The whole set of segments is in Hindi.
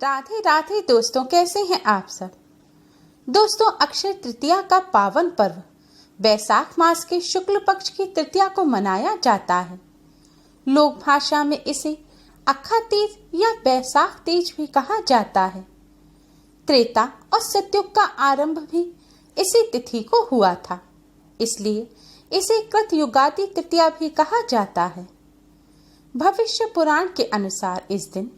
राधे राधे दोस्तों, कैसे हैं आप सब। दोस्तों, अक्षय तृतीया का पावन पर्व बैसाख मास के शुक्ल पक्ष की तृतीया को मनाया जाता है। लोक भाषा में इसे अक्खा तीज या बैसाख तीज भी कहा जाता है। त्रेता और सतयुग का आरंभ भी इसी तिथि को हुआ था, इसलिए इसे कृतयुगादि तृतीया भी कहा जाता है। भविष्य पुराण के अनुसार इस दिन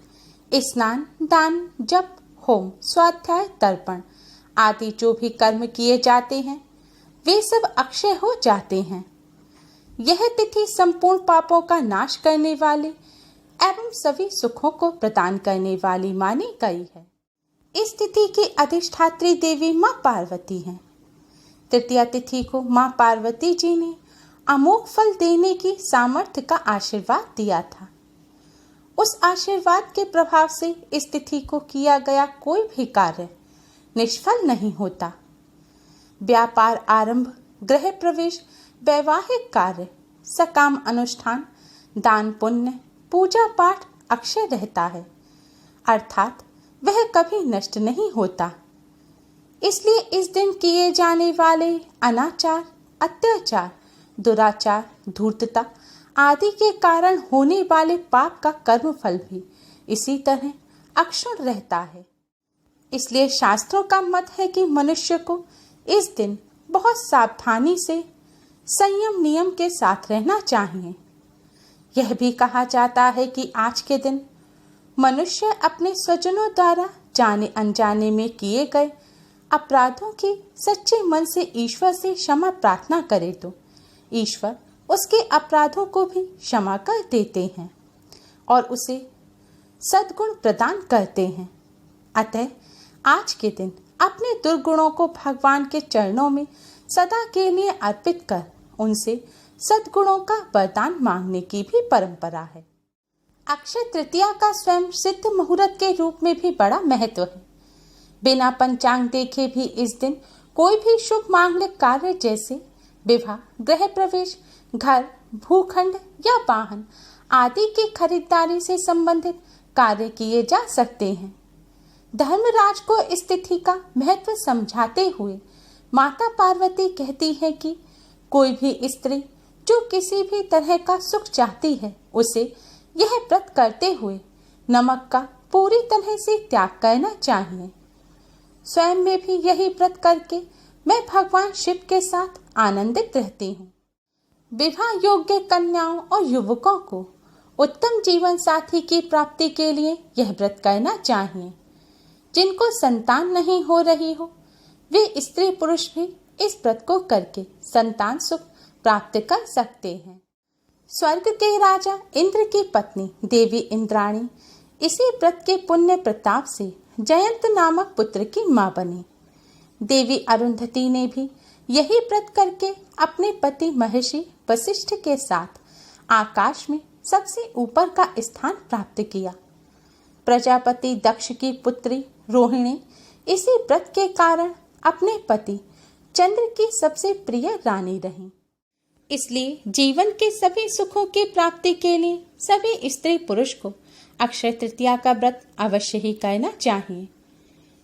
स्नान, दान, जप, होम, स्वाध्याय, तर्पण आदि जो भी कर्म किए जाते हैं वे सब अक्षय हो जाते हैं। यह तिथि संपूर्ण पापों का नाश करने वाले एवं सभी सुखों को प्रदान करने वाली मानी गई है। इस तिथि की अधिष्ठात्री देवी मां पार्वती हैं। तृतीया तिथि को मां पार्वती जी ने अमोघ फल देने की सामर्थ्य का आशीर्वाद दिया था। उस आशीर्वाद के प्रभाव से इस तिथि को किया गया कोई भी कार्य निष्फल नहीं होता। व्यापार आरंभ, गृह प्रवेश, वैवाहिक कार्य, सकाम अनुष्ठान, दान पुण्य, पूजा पाठ अक्षय रहता है, अर्थात वह कभी नष्ट नहीं होता। इसलिए इस दिन किए जाने वाले अनाचार, अत्याचार, दुराचार, धूर्तता आदि के कारण होने वाले पाप का कर्म फल भी इसी तरह अक्षुण रहता है। इसलिए शास्त्रों का मत है कि मनुष्य को इस दिन बहुत सावधानी से संयम नियम के साथ रहना चाहिए। यह भी कहा जाता है कि आज के दिन मनुष्य अपने स्वजनों द्वारा जाने अनजाने में किए गए अपराधों की सच्चे मन से ईश्वर से क्षमा प्रार्थना करे तो ईश्वर उसके अपराधों को भी क्षमा कर देते हैं और उसे सद्गुण प्रदान करते हैं। अतः आज के दिन अपने दुर्गुणों को भगवान के चरणों में सदा के लिए अर्पित कर उनसे सद्गुणों का वरदान मांगने की भी परंपरा है। अक्षय तृतीया का स्वयं सिद्ध मुहूर्त के रूप में भी बड़ा महत्व है। बिना पंचांग देखे भी इस दिन कोई भी शुभ मांगलिक कार्य जैसे विवाह, गृह प्रवेश, घर, भूखंड या वाहन आदि की खरीदारी से संबंधित कार्य किए जा सकते हैं। धर्मराज को इस तिथि का महत्व समझाते हुए माता पार्वती कहती है कि कोई भी स्त्री जो किसी भी तरह का सुख चाहती है उसे यह व्रत करते हुए नमक का पूरी तरह से त्याग करना चाहिए। स्वयं में भी यही व्रत करके मैं भगवान शिव के साथ आनंदित रहती हूँ। विवाह योग्य कन्याओं और युवकों को उत्तम जीवन साथी की प्राप्ति के लिए यह व्रत करना चाहिए। जिनको संतान नहीं हो रही हो वे स्त्री पुरुष भी इस व्रत को करके संतान सुख प्राप्त कर सकते हैं। स्वर्ग के राजा इंद्र की पत्नी देवी इंद्राणी इसी व्रत के पुण्य प्रताप से जयंत नामक पुत्र की मां बनी। देवी अरुंधति ने भी यही व्रत करके अपने पति महर्षि वशिष्ठ के साथ आकाश में सबसे ऊपर का स्थान प्राप्त किया। प्रजापति दक्ष की पुत्री रोहिणी इसी व्रत के कारण अपने पति चंद्र की सबसे प्रिय रानी रही। इसलिए जीवन के सभी सुखों की प्राप्ति के लिए सभी स्त्री पुरुष को अक्षय तृतीया का व्रत अवश्य ही करना चाहिए।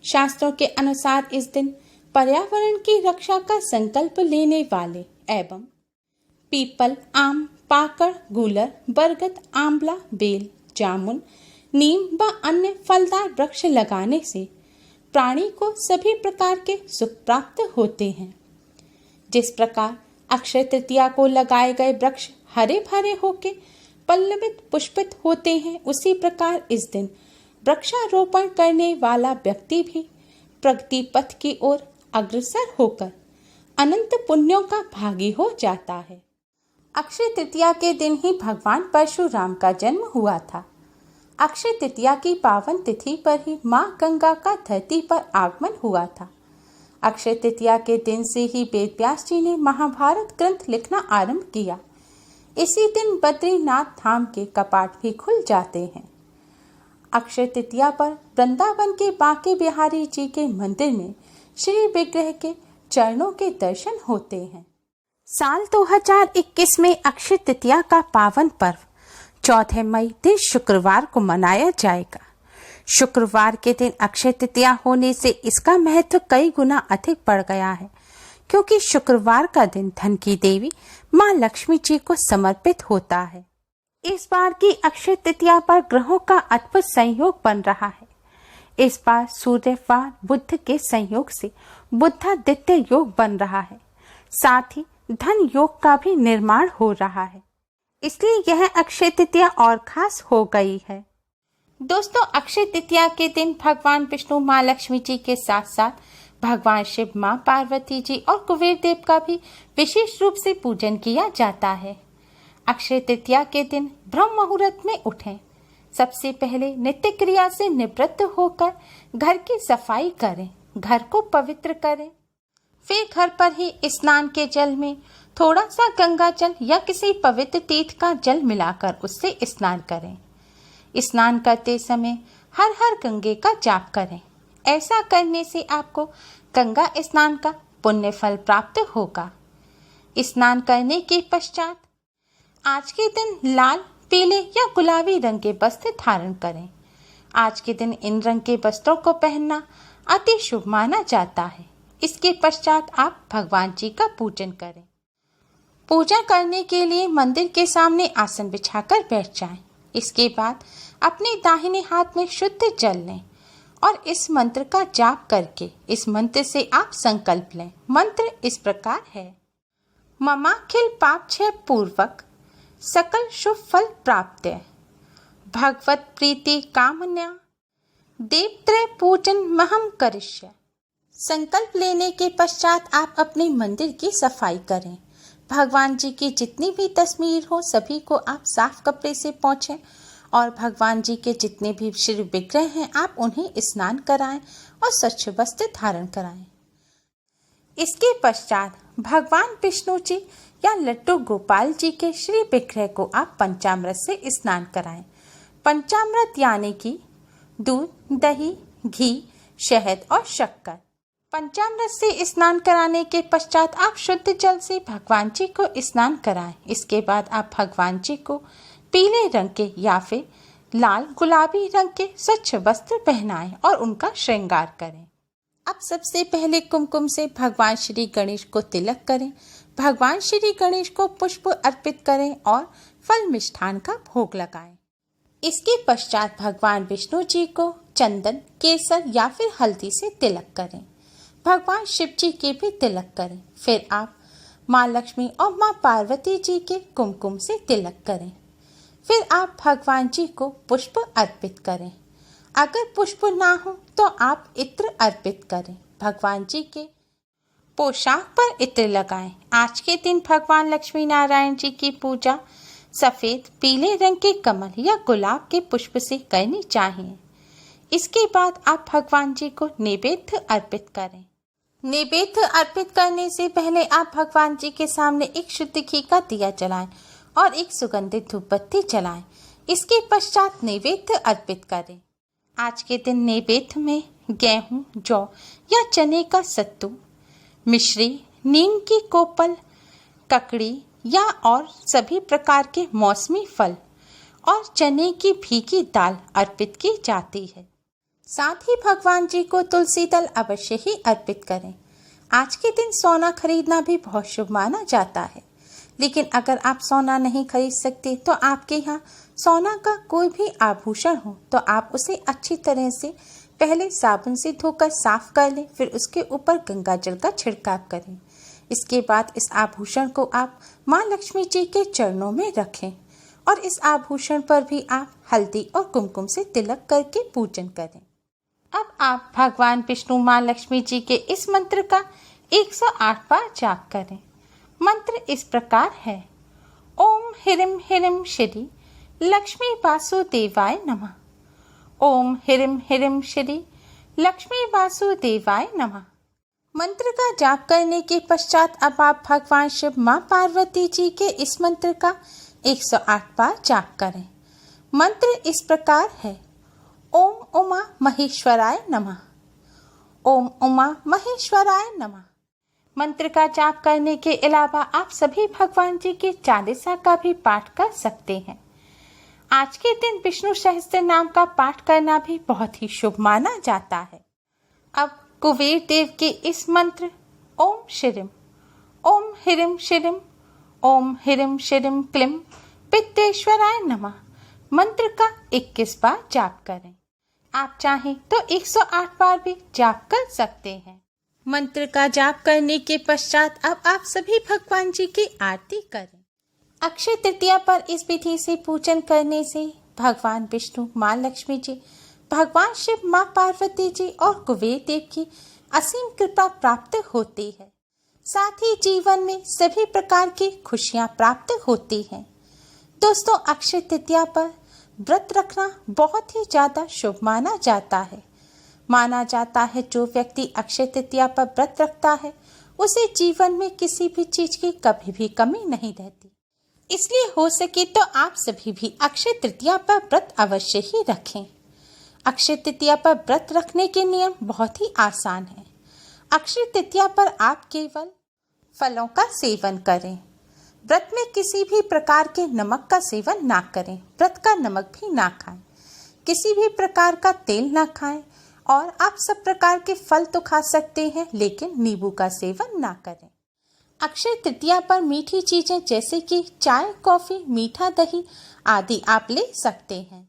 शास्त्रों के अनुसार इस दिन पर्यावरण की रक्षा का संकल्प लेने वाले एवं पीपल, आम, पाकड़, गूलर, बरगद, आंवला, बेल, जामुन, नीम व अन्य फलदार वृक्ष लगाने से प्राणी को सभी प्रकार के सुख प्राप्त होते हैं। जिस प्रकार अक्षय तृतीया को लगाए गए वृक्ष हरे भरे होके पल्लवित पुष्पित होते हैं, उसी प्रकार इस दिन वृक्षारोपण करने वाला व्यक्ति भी प्रगति पथ की ओर अग्रसर होकर अनंत पुण्यों का भागी हो जाता है। अक्षय तृतीया के दिन ही भगवान परशुराम का जन्म हुआ था। अक्षय तृतीया की पावन तिथि पर ही मां गंगा का धरती पर आगमन हुआ था। अक्षय तृतीया के दिन से ही वेद व्यास जी ने महाभारत ग्रंथ लिखना आरंभ किया। इसी दिन बद्रीनाथ धाम के कपाट भी खुल जाते हैं। अक्षय तृतीया पर वृंदावन के बांके बिहारी जी के मंदिर में श्री विग्रह के चरणों के दर्शन होते हैं। साल 2021 में अक्षय तृतीया का पावन पर्व 14 मई दिन शुक्रवार को मनाया जाएगा। शुक्रवार के दिन अक्षय तृतीया होने से इसका महत्व कई गुना अधिक बढ़ गया है, क्योंकि शुक्रवार का दिन धन की देवी माँ लक्ष्मी जी को समर्पित होता है। इस बार की अक्षय तृतीया पर ग्रहों का अद्भुत संयोग बन रहा है। इस बार सूर्य व बुध के संयोग से बुधादित्य योग बन रहा है। साथ ही धन योग का भी निर्माण हो रहा है, इसलिए यह अक्षय तृतीया और खास हो गई है। दोस्तों, अक्षय तृतीया के दिन भगवान विष्णु माँ लक्ष्मी जी के साथ साथ भगवान शिव, माँ पार्वती जी और कुबेर देव का भी विशेष रूप से पूजन किया जाता है। अक्षय तृतीया के दिन ब्रह्म मुहूर्त में उठें। सबसे पहले नित्य क्रिया से निवृत्त होकर घर की सफाई करें, घर को पवित्र करें। फिर घर पर ही स्नान के जल में थोड़ा सा गंगा जल या किसी पवित्र तीर्थ का जल मिलाकर उससे स्नान करें। स्नान करते समय हर हर गंगे का जाप करें। ऐसा करने से आपको गंगा स्नान का पुण्य फल प्राप्त होगा। स्नान करने के पश्चात आज के दिन लाल, पीले या गुलाबी रंग के वस्त्र धारण करें। आज के दिन इन रंग के वस्त्रों को पहनना अति शुभ माना जाता है। इसके पश्चात आप भगवान जी का पूजन करें। पूजा करने के लिए मंदिर के सामने आसन बिछाकर बैठ जाएं। इसके बाद अपने दाहिने हाथ में शुद्ध जल लें और इस मंत्र का जाप करके इस मंत्र से आप संकल्प लें। मंत्र इस प्रकार है: ममाखिल पाप क्षय पूर्वक सकल शुभ फल प्राप्त, भगवत प्रीति कामन्या देवत्रय पूजन महम करिष्य। संकल्प लेने के पश्चात आप अपने मंदिर की सफाई करें। भगवान जी की जितनी भी तस्वीर हो सभी को आप साफ कपड़े से पोंछें और भगवान जी के जितने भी श्री विग्रह हैं आप उन्हें स्नान कराएं और स्वच्छ वस्त्र धारण कराएं। इसके पश्चात भगवान विष्णु जी या लड्डू गोपाल जी के श्री विग्रह को आप पंचामृत से स्नान कराएं। पंचामृत यानी कि दूध, दही, घी, शहद और शक्कर। पंचामृत से स्नान कराने के पश्चात आप शुद्ध जल से भगवान जी को स्नान कराएं। इसके बाद आप भगवान जी को पीले रंग के या फिर लाल, गुलाबी रंग के स्वच्छ वस्त्र पहनाएं और उनका श्रृंगार करें। अब सबसे पहले कुमकुम से भगवान श्री गणेश को तिलक करें। भगवान श्री गणेश को पुष्प अर्पित करें और फल मिष्ठान का भोग लगाएं। इसके पश्चात भगवान विष्णु जी को चंदन, केसर या फिर हल्दी से तिलक करें। भगवान शिव जी के भी तिलक करें। फिर आप माँ लक्ष्मी और माँ पार्वती जी के कुमकुम से तिलक करें। फिर आप भगवान जी को पुष्प अर्पित करें। अगर पुष्प ना हो तो आप इत्र अर्पित करें। भगवान जी के पोशाक पर इत्र लगाएं। आज के दिन भगवान लक्ष्मी नारायण जी की पूजा सफेद, पीले रंग के कमल या गुलाब के पुष्प से करनी चाहिए। इसके बाद आप भगवान जी को नैवेद्य अर्पित करें। नैवेद्य अर्पित करने से पहले आप भगवान जी के सामने एक शुद्ध घी का दिया जलाएं और एक सुगंधित धूप बत्ती जलाएं। इसके पश्चात नैवेद्य अर्पित करें। आज के दिन नैवेद्य में गेहूं, जौ या चने का सत्तू, मिश्री, नीम की कोपल, ककड़ी या और सभी प्रकार के मौसमी फल और चने की भीगी दाल अर्पित की जाती है। साथ ही भगवान जी को तुलसी दल अवश्य ही अर्पित करें। आज के दिन सोना खरीदना भी बहुत शुभ माना जाता है, लेकिन अगर आप सोना नहीं खरीद सकते तो आपके यहाँ सोना का कोई भी आभूषण हो तो आप उसे अच्छी तरह से पहले साबुन से धोकर साफ कर लें। फिर उसके ऊपर गंगा जल का छिड़काव करें। इसके बाद इस आभूषण को आप माँ लक्ष्मी जी के चरणों में रखें और इस आभूषण पर भी आप हल्दी और कुमकुम से तिलक करके पूजन करें। अब आप भगवान विष्णु, माँ लक्ष्मी जी के इस मंत्र का 108 बार जाप करें। मंत्र इस प्रकार है: ओम ह्रीं ह्रीं श्री लक्ष्मी वासुदेवाय नमः। ओम ह्रीं ह्रीं श्री लक्ष्मी वासुदेवाय नमः। मंत्र का जाप करने के पश्चात अब आप भगवान शिव, माँ पार्वती जी के इस मंत्र का 108 बार जाप करें। मंत्र इस प्रकार है: ओम उमा महेश्वराय नमः। ओम उमा महेश्वराय नमः। मंत्र का जाप करने के अलावा आप सभी भगवान जी के चालीसा का भी पाठ कर सकते हैं। आज के दिन विष्णु सहस्त्र नाम का पाठ करना भी बहुत ही शुभ माना जाता है। अब कुबेर देव के इस मंत्र ओम शिरिम ओम हिरिम शिरिम ओम हिरिम शिरिम क्लिम पित्तेश्वराय नमः मंत्र का 21 बार जाप करें। आप चाहें तो 108 बार भी जाप कर सकते हैं। मंत्र का जाप करने के पश्चात अब आप सभी भगवान जी की आरती करें। अक्षय तृतीया पर इस विधि से पूजन करने से भगवान विष्णु, माँ लक्ष्मी जी, भगवान शिव, माँ पार्वती जी और कुबेर देव की असीम कृपा प्राप्त होती है। साथ ही जीवन में सभी प्रकार की खुशियाँ प्राप्त होती हैं। दोस्तों, अक्षय तृतीया पर व्रत रखना बहुत ही ज्यादा शुभ माना जाता है। माना जाता है जो व्यक्ति अक्षय तृतीया पर व्रत रखता है उसे जीवन में किसी भी चीज की कभी भी कमी नहीं रहती। इसलिए हो सके तो आप सभी भी अक्षय तृतीया पर व्रत अवश्य ही रखें। अक्षय तृतीया पर व्रत रखने के नियम बहुत ही आसान है। अक्षय तृतीया पर आप केवल फलों का सेवन करें। व्रत में किसी भी प्रकार के नमक का सेवन ना करें। व्रत का नमक भी ना खाएं। किसी भी प्रकार का तेल ना खाएं और आप सब प्रकार के फल तो खा सकते हैं लेकिन नींबू का सेवन ना करें। अक्षय तृतीया पर मीठी चीजें जैसे कि चाय, कॉफी, मीठा दही आदि आप ले सकते हैं।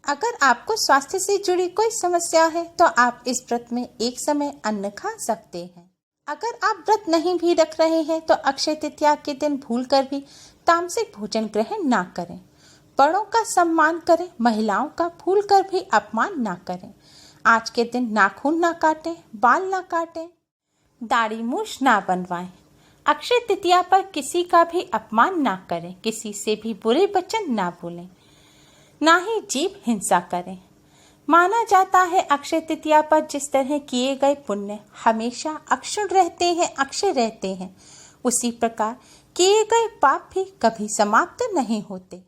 अगर आपको स्वास्थ्य से जुड़ी कोई समस्या है तो आप इस व्रत में एक समय अन्न खा सकते हैं। अगर आप व्रत नहीं भी रख रहे हैं तो अक्षय तृतीया के दिन भूलकर भी तामसिक भोजन ग्रहण ना करें। बड़ों का सम्मान करें, महिलाओं का भूलकर भी अपमान ना करें। आज के दिन नाखून ना काटें, बाल ना काटें, दाढ़ी मूछ ना बनवाएं। अक्षय तृतीया पर किसी का भी अपमान ना करें, किसी से भी बुरे वचन ना बोलें, ना ही जीव हिंसा करें। माना जाता है अक्षय तृतीया पर जिस तरह किए गए पुण्य हमेशा अक्षुण रहते हैं, अक्षय रहते हैं, उसी प्रकार किए गए पाप भी कभी समाप्त नहीं होते।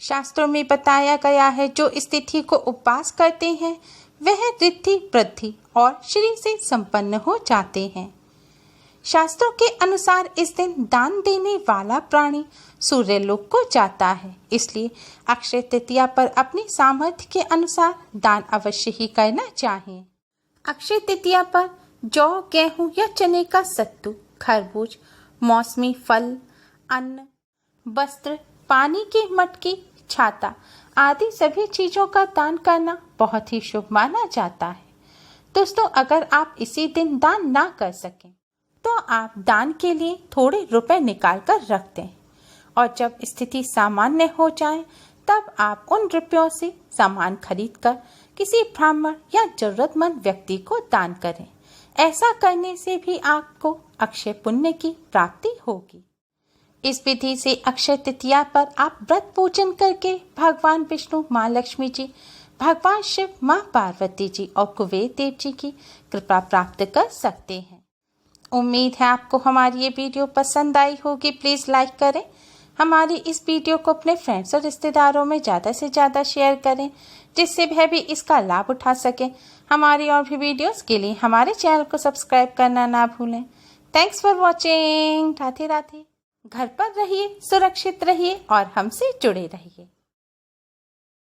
शास्त्रों में बताया गया है जो इस तिथि को उपवास करते हैं वह रिद्धि, वृद्धि और श्री से संपन्न हो जाते हैं। शास्त्रों के अनुसार इस दिन दान देने वाला प्राणी सूर्यलोक को जाता है। इसलिए अक्षय तृतीया पर अपनी सामर्थ्य के अनुसार दान अवश्य ही करना चाहिए। अक्षय तृतीया पर जौ, गेहूं या चने का सत्तू, खरबूज, मौसमी फल, अन्न, वस्त्र, पानी की मटकी, छाता आदि सभी चीजों का दान करना बहुत ही शुभ माना जाता है। दोस्तों, अगर आप इसी दिन दान ना कर सकें तो आप दान के लिए थोड़े रुपए निकाल कर रख दें और जब स्थिति सामान्य हो जाए तब आप उन रुपयों से सामान खरीद कर किसी ब्राह्मण या जरूरतमंद व्यक्ति को दान करें। ऐसा करने से भी आपको अक्षय पुण्य की प्राप्ति होगी। इस विधि से अक्षय तृतीया पर आप व्रत पूजन करके भगवान विष्णु, माँ लक्ष्मी जी, भगवान शिव, माँ पार्वती जी और कुबेर देव जी की कृपा प्राप्त कर सकते हैं। उम्मीद है आपको हमारी ये वीडियो पसंद आई होगी। प्लीज़ लाइक करें। हमारी इस वीडियो को अपने फ्रेंड्स और रिश्तेदारों में ज़्यादा से ज़्यादा शेयर करें जिससे वह भी इसका लाभ उठा सकें। हमारी और भी वीडियोस के लिए हमारे चैनल को सब्सक्राइब करना ना भूलें। Thanks for watching. Radhe Radhe. घर पर रहिए, सुरक्षित रहिए और हमसे जुड़े रहिए।